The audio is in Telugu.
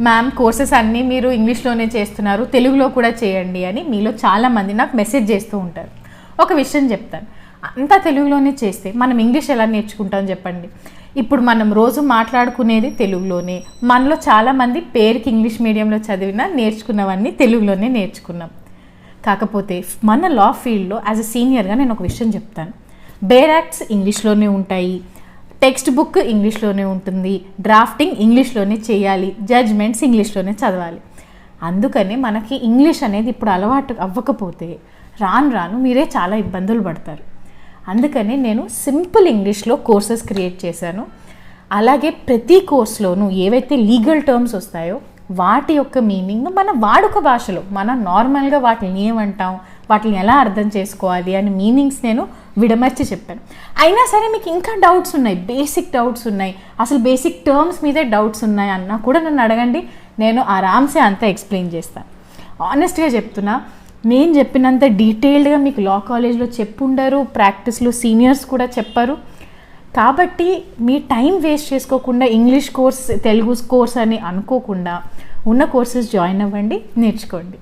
మ్యామ్ కోర్సెస్ అన్నీ మీరు ఇంగ్లీష్లోనే చేస్తున్నారు, తెలుగులో కూడా చేయండి అని మీలో చాలామంది నాకు మెసేజ్ చేస్తూ ఉంటారు. ఒక విషయం చెప్తాను, అంతా తెలుగులోనే చేస్తే మనం ఇంగ్లీష్ ఎలా నేర్చుకుంటాం చెప్పండి. ఇప్పుడు మనం రోజు మాట్లాడుకునేది తెలుగులోనే, మనలో చాలామంది పేరుకి ఇంగ్లీష్ మీడియంలో చదివినా నేర్చుకున్నవన్నీ తెలుగులోనే నేర్చుకున్నాం. కాకపోతే మన లా ఫీల్డ్లో యాజ్ అ సీనియర్గా నేను ఒక విషయం చెప్తాను. బేర్ యాక్ట్స్ ఇంగ్లీష్లోనే ఉంటాయి, టెక్స్ట్ బుక్ ఇంగ్లీష్లోనే ఉంటుంది, డ్రాఫ్టింగ్ ఇంగ్లీష్లోనే చేయాలి, జడ్జ్మెంట్స్ ఇంగ్లీష్లోనే చదవాలి. అందుకని మనకి ఇంగ్లీష్ అనేది ఇప్పుడు అలవాటు అవ్వకపోతే రాను రాను మీరే చాలా ఇబ్బందులు పడతారు. అందుకని నేను సింపుల్ ఇంగ్లీష్లో కోర్సెస్ క్రియేట్ చేశాను. అలాగే ప్రతి కోర్స్లోనూ ఏవైతే లీగల్ టర్మ్స్ వస్తాయో వాటి యొక్క మీనింగ్ మన వాడుక భాషలో, మనం నార్మల్గా వాటిని ఏమంటాం, వాటిని ఎలా అర్థం చేసుకోవాలి అని మీనింగ్స్ నేను విడమర్చి చెప్పాను. అయినా సరే మీకు ఇంకా డౌట్స్ ఉన్నాయి, బేసిక్ డౌట్స్ ఉన్నాయి, అసలు బేసిక్ టర్మ్స్ మీదే డౌట్స్ ఉన్నాయి అన్నా కూడా నన్ను అడగండి, నేను ఆరామ్సే అంతా ఎక్స్ప్లెయిన్ చేస్తాను. ఆనెస్ట్గా చెప్తున్నా, నేను చెప్పినంత డీటెయిల్డ్గా మీకు లా కాలేజ్లో చెప్పుండరు, ప్రాక్టీస్లో సీనియర్స్ కూడా చెప్పరు. కాబట్టి మీ టైం వేస్ట్ చేసుకోకుండా ఇంగ్లీష్ కోర్స్ తెలుగు కోర్స్ అని అనుకోకుండా ఉన్న కోర్సెస్ జాయిన్ అవ్వండి, నేర్చుకోండి.